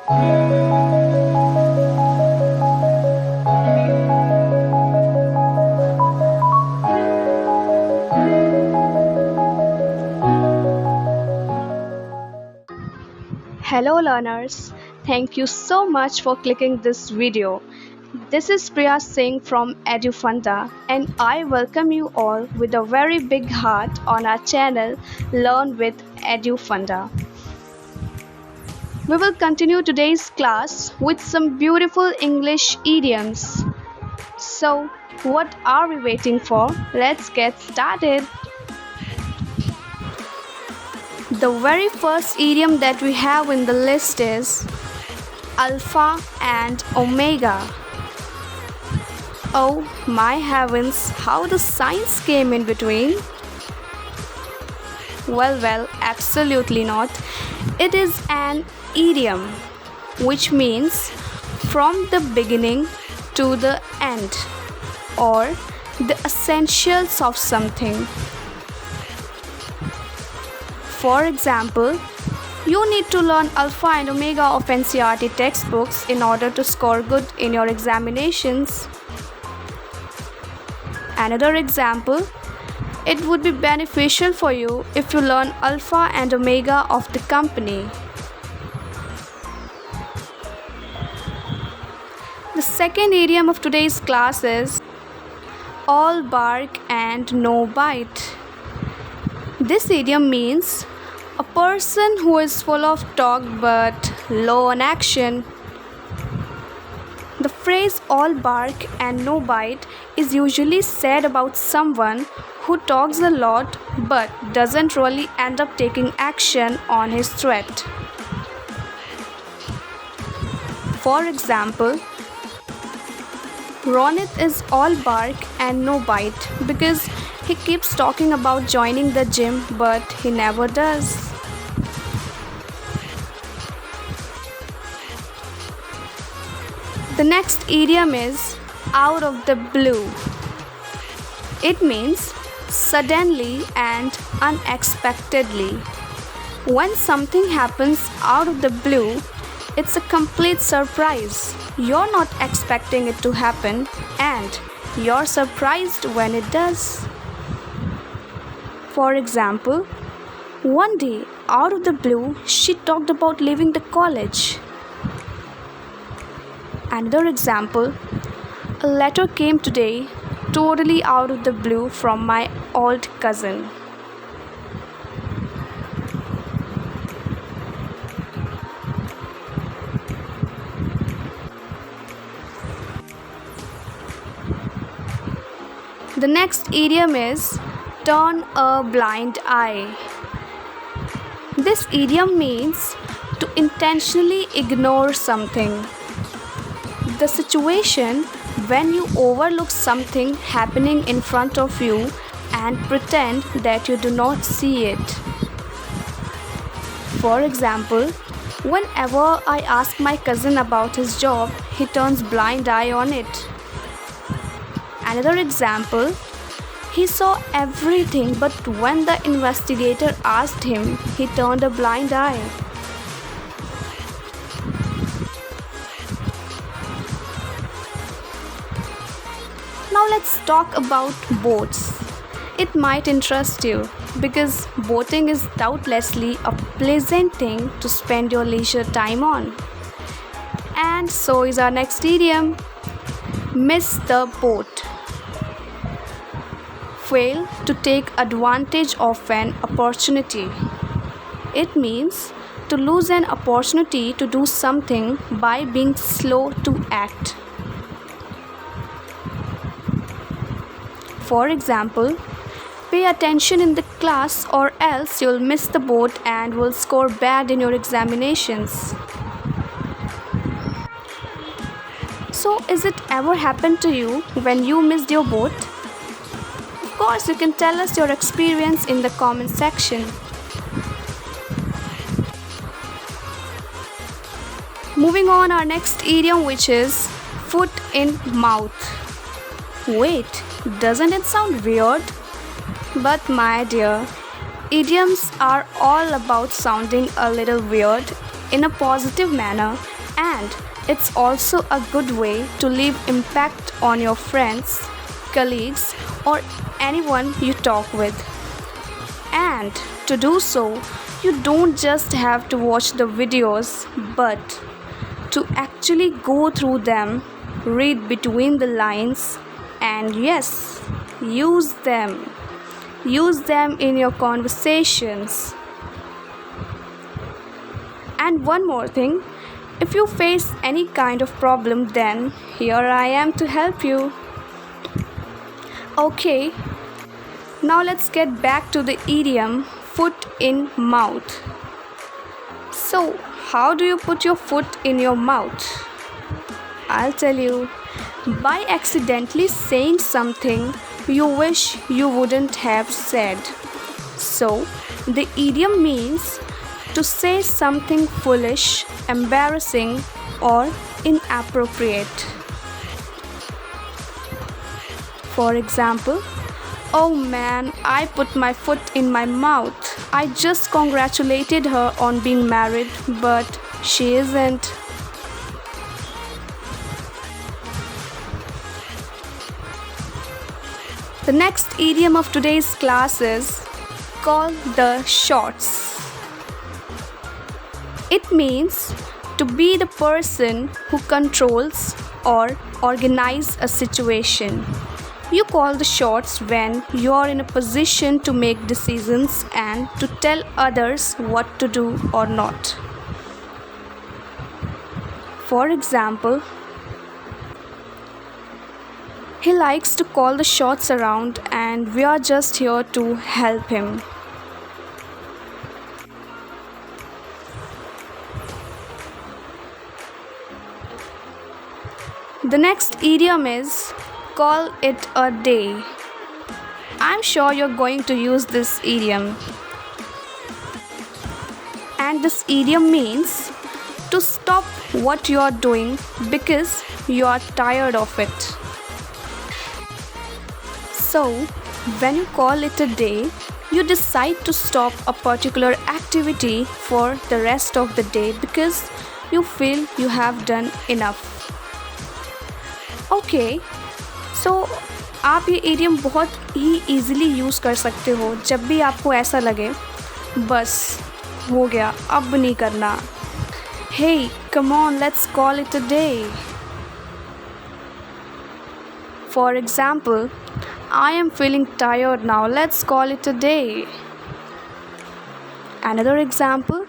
Hello learners, thank you so much for clicking this video. This is Priya Singh from Funda, and I welcome you all with a very big heart on our channel Learn with Funda. We will continue today's class with some beautiful English idioms. So, what are we waiting for? Let's get started. The very first idiom that we have in the list is alpha and omega. Oh my heavens, how the science came in between? Well, absolutely not. It is an idiom, which means from the beginning to the end, or the essentials of something. For example, you need to learn alpha and omega of NCERT textbooks in order to score good in your examinations. Another example, it would be beneficial for you if you learn alpha and omega of the company. The second idiom of today's class is all bark and no bite. This idiom means a person who is full of talk but low on action. The phrase all bark and no bite is usually said about someone who talks a lot but doesn't really end up taking action on his threat. For example, Ronit is all bark and no bite because he keeps talking about joining the gym but he never does. The next idiom is out of the blue. It means suddenly and unexpectedly. When something happens out of the blue, it's a complete surprise. You're not expecting it to happen and you're surprised when it does. For example, one day out of the blue, she talked about leaving the college. Another example, a letter came today totally out of the blue from my old cousin. The next idiom is turn a blind eye. This idiom means to intentionally ignore something. The situation when you overlook something happening in front of you and pretend that you do not see it. For example, whenever I ask my cousin about his job, he turns blind eye on it. Another example, he saw everything, but when the investigator asked him, he turned a blind eye. Now let's talk about boats. It might interest you because boating is doubtlessly a pleasant thing to spend your leisure time on. And so is our next idiom, miss the boat. Fail to take advantage of an opportunity. It means to lose an opportunity to do something by being slow to act. For example, pay attention in the class or else you'll miss the boat and will score bad in your examinations. So, is it ever happened to you when you missed your boat? Of course, you can tell us your experience in the comment section. Moving on, our next idiom, which is foot in mouth. Wait, doesn't it sound weird? But my dear, idioms are all about sounding a little weird in a positive manner And it's also a good way to leave impact on your friends, colleagues, or anyone you talk with. And to do so, you don't just have to watch the videos, but to actually go through them, read between the lines, and yes, use them. Use them in your conversations. And one more thing, if you face any kind of problem, then here I am to help you. Okay, now let's get back to the idiom foot in mouth. So, how do you put your foot in your mouth? I'll tell you. By accidentally saying something you wish you wouldn't have said. So, the idiom means to say something foolish, embarrassing, or inappropriate. For example, "Oh man, I put my foot in my mouth. I just congratulated her on being married, but she isn't." The next idiom of today's class is call the shots. It means to be the person who controls or organizes a situation. You call the shots when you're in a position to make decisions and to tell others what to do or not. For example, he likes to call the shots around and we are just here to help him. The next idiom is call it a day. I'm sure you're going to use this idiom. And this idiom means to stop what you're doing because you're tired of it. So, when you call it a day, you decide to stop a particular activity for the rest of the day because you feel you have done enough. Okay so आप ये idiom बहुत ही easily use कर सकते हो जब भी आपको ऐसा लगे बस हो गया अब नहीं करना. Hey come on let's call it a day. For example, I am feeling tired now, let's call it a day. Another example,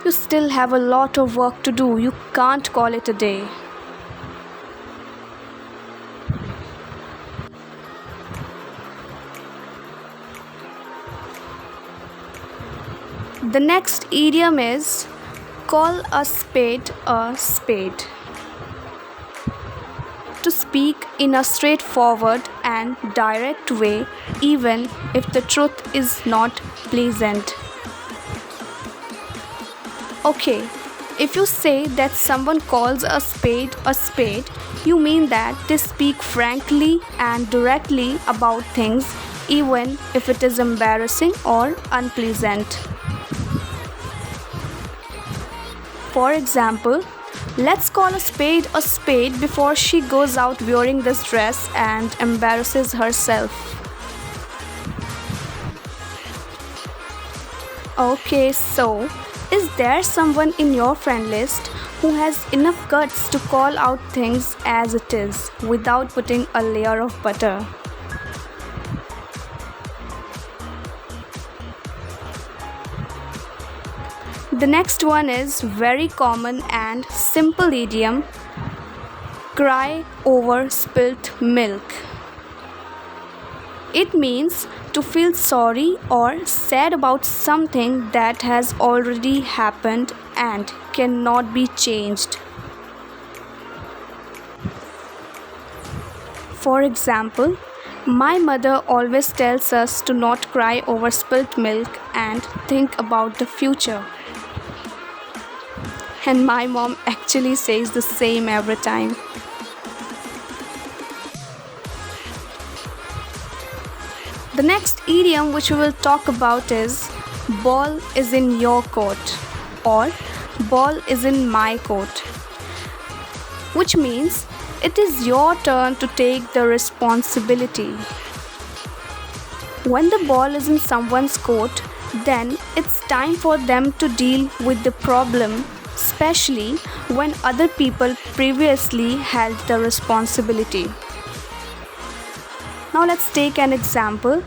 you still have a lot of work to do, you can't call it a day. The next idiom is call a spade a spade. To speak in a straightforward and direct way, even if the truth is not pleasant. Okay, if you say that someone calls a spade, you mean that they speak frankly and directly about things, even if it is embarrassing or unpleasant. For example, let's call a spade before she goes out wearing this dress and embarrasses herself. Okay, so is there someone in your friend list who has enough guts to call out things as it is without putting a layer of butter? The next one is very common and simple idiom, cry over spilt milk. It means to feel sorry or sad about something that has already happened and cannot be changed. For example, my mother always tells us to not cry over spilt milk and think about the future. And my mom actually says the same every time. The next idiom which we will talk about is ball is in your court or ball is in my court. which means it is your turn to take the responsibility. When the ball is in someone's court, then it's time for them to deal with the problem, especially when other people previously held the responsibility. Now let's take an example.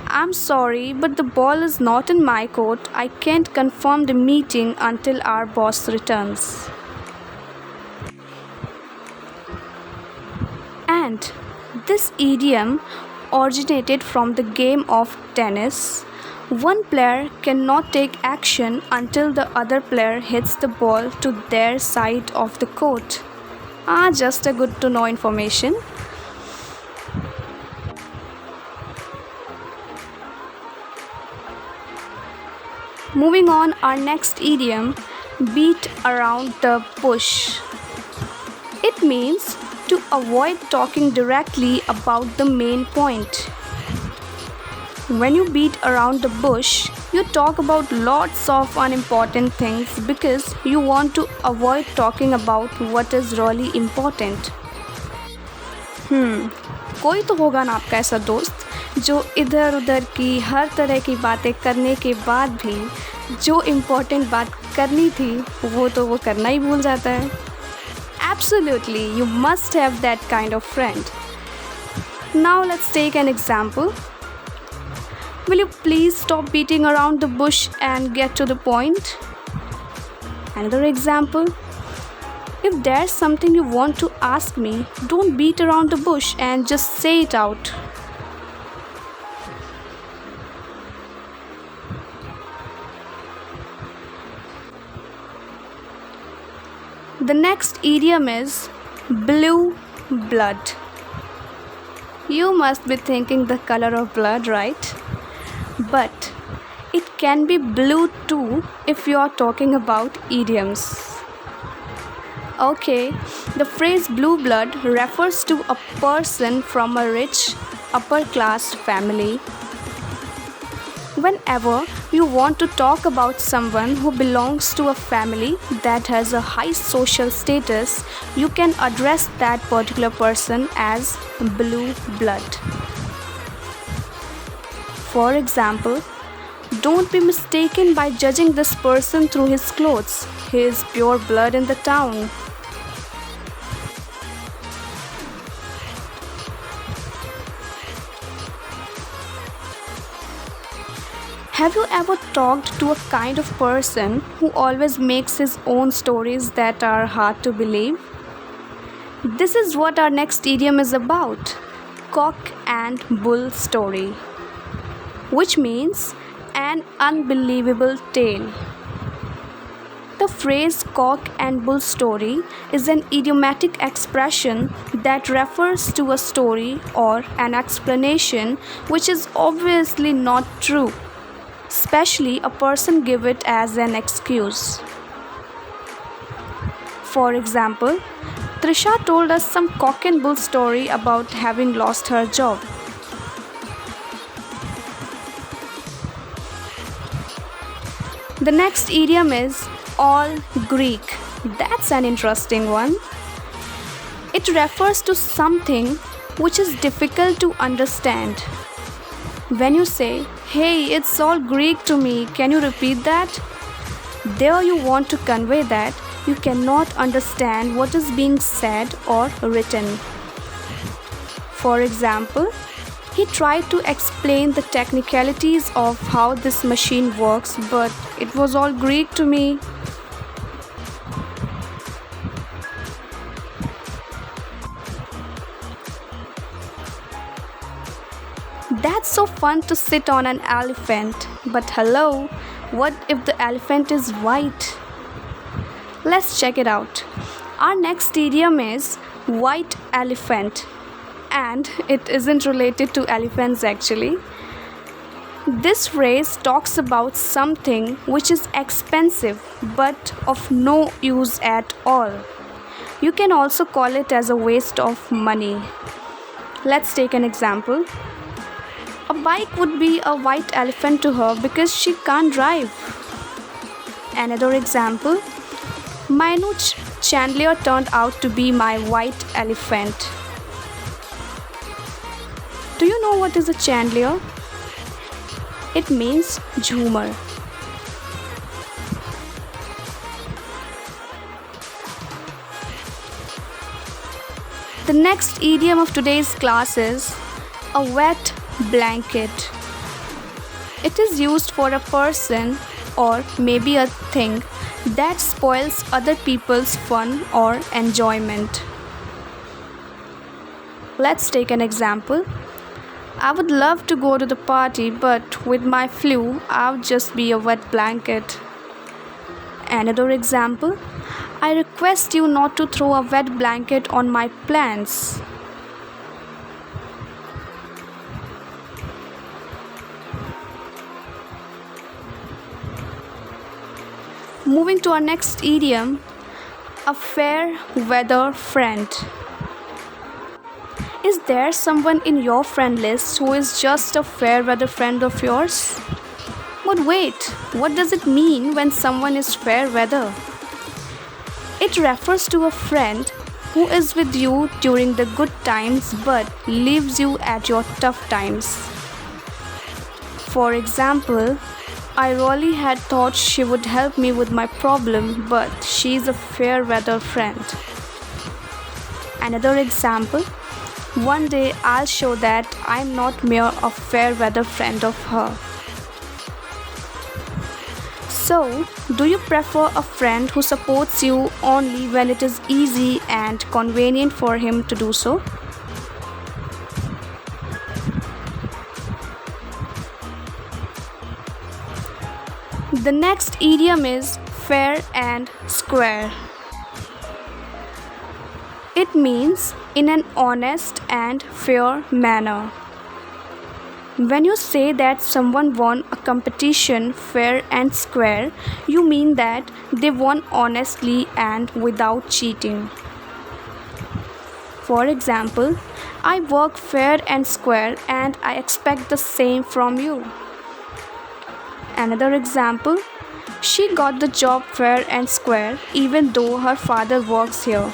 I'm sorry, but the ball is not in my court. I can't confirm the meeting until our boss returns. And this idiom originated from the game of tennis. One player cannot take action until the other player hits the ball to their side of the court. Just a good to know information. Moving on, our next idiom, beat around the bush. It means to avoid talking directly about the main point. When you beat around the bush, you talk about lots of unimportant things because you want to avoid talking about what is really important. कोई तो होगा ना आपका ऐसा दोस्त जो इधर उधर की हर तरह की बातें करने के बाद भी जो इम्पोर्टेंट बात करनी थी वो करना ही भूल जाता है. Absolutely, you must have that kind of friend. Now let's take an example. Will you please stop beating around the bush and get to the point? Another example. If there's something you want to ask me, don't beat around the bush and just say it out. The next idiom is blue blood. You must be thinking the color of blood, right? But it can be blue too if you are talking about idioms. Okay, the phrase blue blood refers to a person from a rich upper class family. Whenever you want to talk about someone who belongs to a family that has a high social status, you can address that particular person as blue blood. For example, don't be mistaken by judging this person through his clothes. He is pure blood in the town. Have you ever talked to a kind of person who always makes his own stories that are hard to believe? This is what our next idiom is about, cock and bull story, which means an unbelievable tale. The phrase cock and bull story is an idiomatic expression that refers to a story or an explanation which is obviously not true. Especially a person give it as an excuse. For example, Trisha told us some cock and bull story about having lost her job. The next idiom is all Greek. That's an interesting one. It refers to something which is difficult to understand. When you say, "Hey, it's all Greek to me, can you repeat that?" There you want to convey that you cannot understand what is being said or written. For example, he tried to explain the technicalities of how this machine works, but it was all Greek to me. That's so fun to sit on an elephant. But hello, what if the elephant is white? Let's check it out. Our next idiom is white elephant. And it isn't related to elephants actually. This phrase talks about something which is expensive but of no use at all. You can also call it as a waste of money. Let's take an example. A bike would be a white elephant to her because she can't drive. Another example. My new chandelier turned out to be my white elephant. Do you know what is a chandelier? It means jhoomer. The next idiom of today's class is a wet blanket. It is used for a person or maybe a thing that spoils other people's fun or enjoyment. Let's take an example. I would love to go to the party, but with my flu, I'll just be a wet blanket. Another example. I request you not to throw a wet blanket on my plans. Moving to our next idiom, a fair weather friend. Is there someone in your friend list who is just a fair weather friend of yours? But wait, what does it mean when someone is fair weather? It refers to a friend who is with you during the good times but leaves you at your tough times. For example, I really had thought she would help me with my problem, but she's a fair weather friend. Another example, one day I'll show that I'm not mere a fair weather friend of her. So, do you prefer a friend who supports you only when it is easy and convenient for him to do so? The next idiom is fair and square. It means in an honest and fair manner. When you say that someone won a competition fair and square, you mean that they won honestly and without cheating. For example, I work fair and square and I expect the same from you. Another example, she got the job fair and square even though her father works here.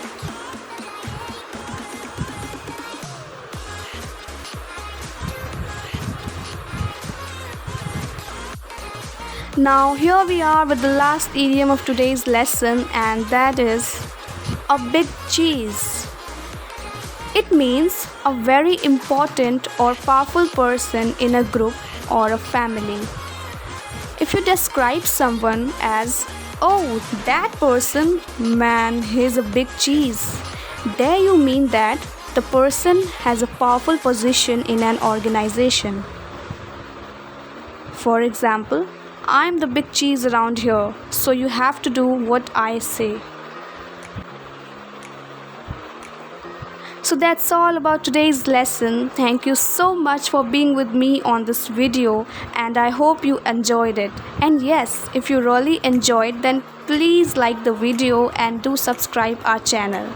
Now here we are with the last idiom of today's lesson, and that is a big cheese. It means a very important or powerful person in a group or a family. If you describe someone as, "Oh, that person, man, he's a big cheese," there you mean that the person has a powerful position in an organization. For example, I'm the big cheese around here, so you have to do what I say. So that's all about today's lesson. Thank you so much for being with me on this video, and I hope you enjoyed it. And yes, if you really enjoyed, then please like the video and do subscribe our channel.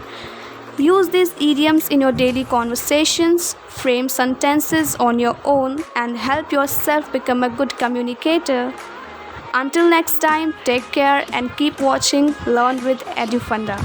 Use these idioms in your daily conversations, frame sentences on your own, and help yourself become a good communicator. Until next time, take care and keep watching Learn with Funda.